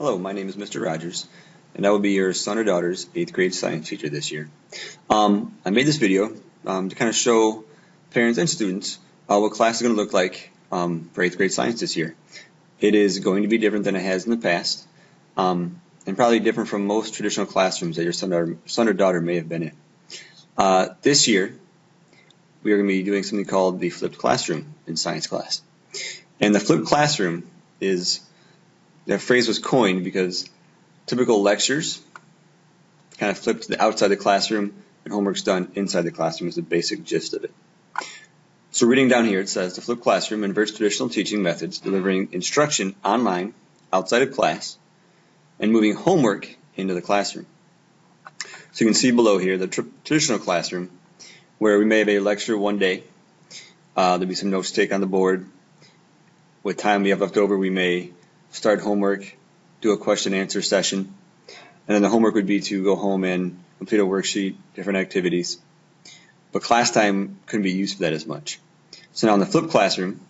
Hello, my name is Mr. Rogers, and I will be your son or daughter's 8th grade science teacher this year. I made this video to kind of show parents and students what class is going to look like for 8th grade science this year. It is going to be different than it has in the past, and probably different from most traditional classrooms that your son or daughter may have been in. This year, we are going to be doing something called the flipped classroom in science class. And the flipped classroom is, that phrase was coined because typical lectures kind of flip to the outside the classroom and homework's done inside the classroom is the basic gist of it. So reading down here, it says the flipped classroom inverts traditional teaching methods, delivering instruction online outside of class and moving homework into the classroom. So you can see below here the traditional classroom where we may have a lecture one day. There'll be some notes to take on the board. With time we have left over, we may start homework, do a question and answer session, and then the homework would be to go home and complete a worksheet, different activities. But class time couldn't be used for that as much. So now in the flipped classroom,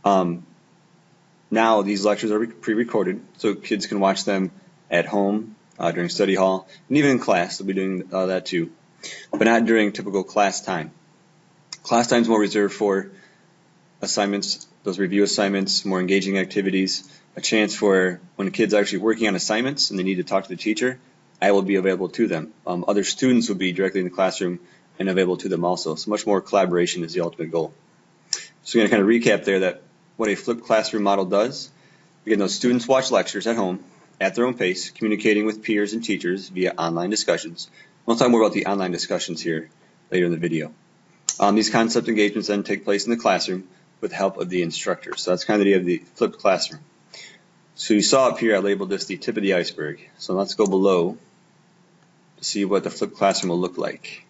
now these lectures are pre-recorded, so kids can watch them at home, during study hall, and even in class they'll be doing that too, but not during typical class time. Class time is more reserved for assignments, those review assignments, more engaging activities, a chance for when the kids are actually working on assignments and they need to talk to the teacher, I will be available to them. Other students will be directly in the classroom and available to them also. So much more collaboration is the ultimate goal. So we're going to kind of recap there that what a flipped classroom model does. Again, those students watch lectures at home at their own pace, communicating with peers and teachers via online discussions. We'll talk more about the online discussions here later in the video. These concept engagements then take place in the classroom with the help of the instructor. So that's kind of the idea of the flipped classroom. So you saw up here I labeled this the tip of the iceberg. So let's go below to see what the flipped classroom will look like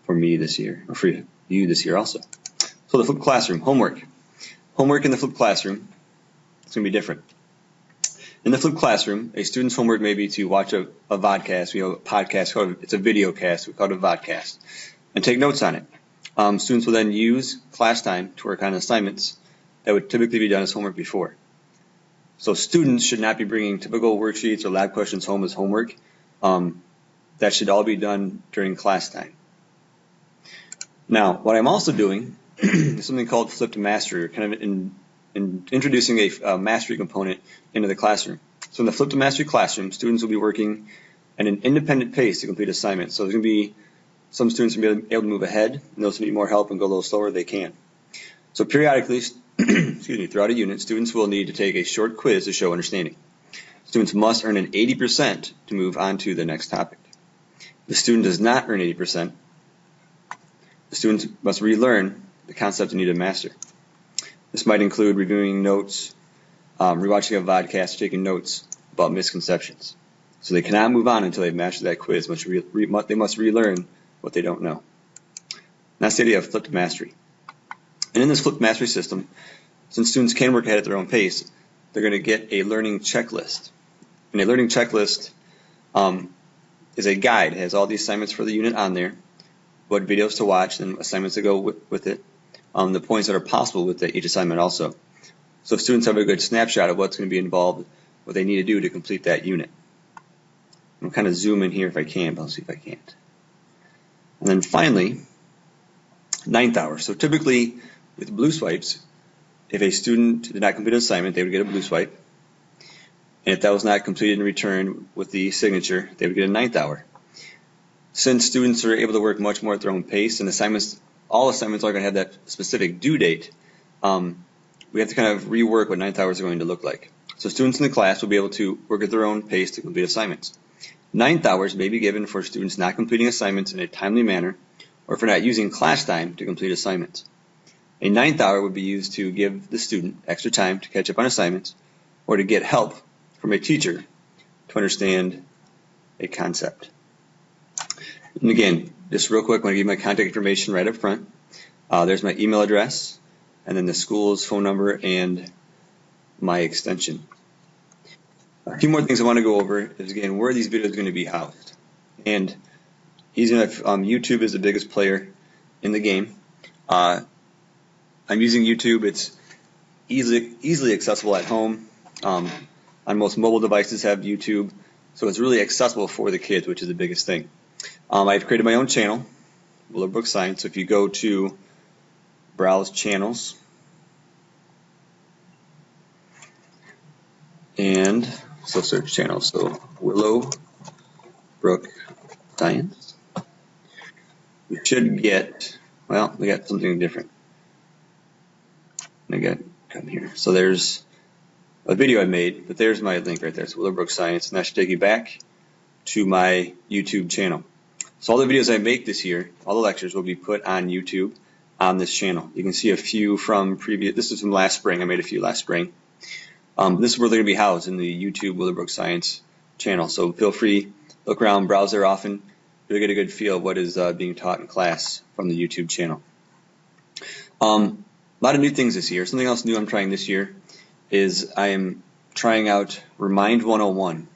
for me this year, or for you this year also. So the flipped classroom, homework. Homework in the flipped classroom, it's going to be different. In the flipped classroom, a student's homework may be to watch a vodcast, we have a podcast, it's a video cast, we call it a vodcast, and take notes on it. Students will then use class time to work on assignments that would typically be done as homework before. So students should not be bringing typical worksheets or lab questions home as homework. That should all be done during class time. Now, what I'm also doing is something called flipped mastery, kind of in introducing a mastery component into the classroom. So in the flipped mastery classroom, students will be working at an independent pace to complete assignments. So there's going to be some students will be able to move ahead, and those who need more help and go a little slower, they can. So periodically, throughout a unit, students will need to take a short quiz to show understanding. Students must earn an 80% to move on to the next topic. If the student does not earn 80%, the students must relearn the concept they need to master. This might include reviewing notes, rewatching a vodcast, or taking notes about misconceptions. So they cannot move on until they've mastered that quiz. They must relearn what they don't know. That's the idea of flipped mastery. And in this flipped mastery system, since students can work ahead at their own pace, they're going to get a learning checklist. And a learning checklist is a guide. It has all the assignments for the unit on there, what videos to watch, and assignments to go with it, the points that are possible with each assignment also. So if students have a good snapshot of what's going to be involved, what they need to do to complete that unit. I'll kind of zoom in here if I can, but I'll see if I can't. And then finally, 9th hour. So typically, with blue swipes, if a student did not complete an assignment, they would get a blue swipe. And if that was not completed and returned with the signature, they would get a 9th hour. Since students are able to work much more at their own pace, and all assignments are going to have that specific due date, we have to kind of rework what 9th hours are going to look like. So students in the class will be able to work at their own pace to complete assignments. 9th hours may be given for students not completing assignments in a timely manner, or for not using class time to complete assignments. A 9th hour would be used to give the student extra time to catch up on assignments or to get help from a teacher to understand a concept. And again, just real quick, I want to give you my contact information right up front. There's my email address, and then the school's phone number and my extension. A few more things I want to go over is, again, where are these videos going to be housed? And YouTube is the biggest player in the game. I'm using YouTube. It's easily accessible at home. on most mobile devices have YouTube, so it's really accessible for the kids, which is the biggest thing. I've created my own channel, Willowbrook Science. So if you go to Browse Channels and search channels, so Willowbrook Science, we should get, well, we got something different. I got come here. So there's a video I made, but there's my link right there. It's Willowbrook Science, and that should take you back to my YouTube channel. So all the videos I make this year, all the lectures, will be put on YouTube on this channel. You can see a few from previous, this is from last spring. I made a few last spring. This is where they're going to be housed, in the YouTube Willowbrook Science channel. So feel free, look around, browse there often. You'll get a good feel of what is being taught in class from the YouTube channel. A lot of new things this year. Something else new I'm trying this year is I am trying out Remind 101.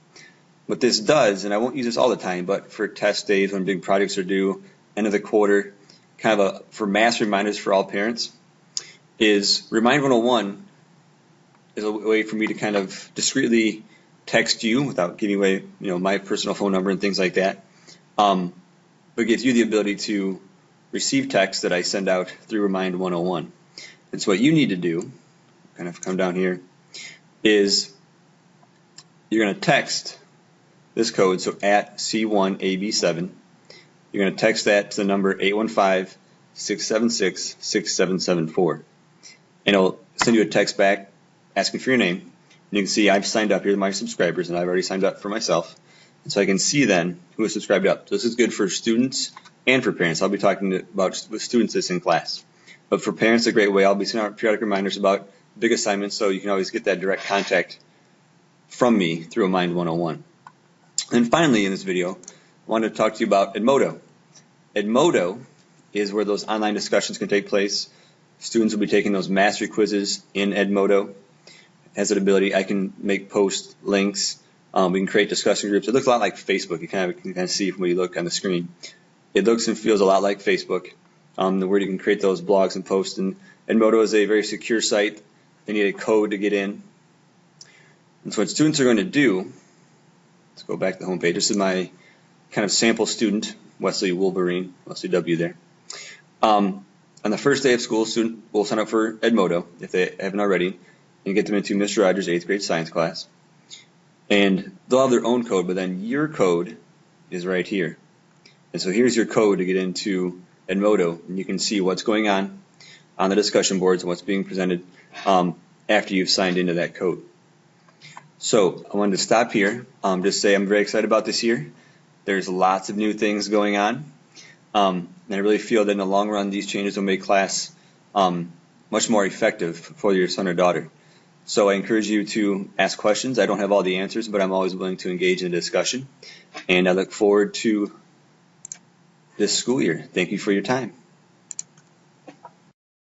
What this does, and I won't use this all the time, but for test days when big projects are due, end of the quarter, kind of for mass reminders for all parents, is Remind 101 is a way for me to kind of discreetly text you without giving away, my personal phone number and things like that, but gives you the ability to receive texts that I send out through Remind 101. And so what you need to do, kind of come down here, is you're going to text this code, so at C1AB7. You're going to text that to the number 815-676-6774. And it'll send you a text back asking for your name. And you can see I've signed up. Here are my subscribers, and I've already signed up for myself. And so I can see then who is subscribed up. So this is good for students and for parents. I'll be talking about with students this in class. But for parents, a great way. I'll be sending out periodic reminders about big assignments, so you can always get that direct contact from me through Remind 101. And finally, in this video, I wanted to talk to you about Edmodo. Edmodo is where those online discussions can take place. Students will be taking those mastery quizzes in Edmodo. It has that ability. I can make post links. We can create discussion groups. It looks a lot like Facebook. You can see from when you look on the screen. It looks and feels a lot like Facebook, where you can create those blogs and posts. And Edmodo is a very secure site. They need a code to get in. And so what students are going to do, let's go back to the home page. This is my kind of sample student, Wesley Wolverine, Wesley W. there. On the first day of school, student will sign up for Edmodo if they haven't already, and get them into Mr. Rogers' 8th grade science class. And they'll have their own code, but then your code is right here. And so here's your code to get into Edmodo, and you can see what's going on the discussion boards and what's being presented after you've signed into that code. So I wanted to stop here, just say I'm very excited about this year. There's lots of new things going on, and I really feel that in the long run these changes will make class much more effective for your son or daughter. So I encourage you to ask questions. I don't have all the answers, but I'm always willing to engage in a discussion, and I look forward to this school year. Thank you for your time.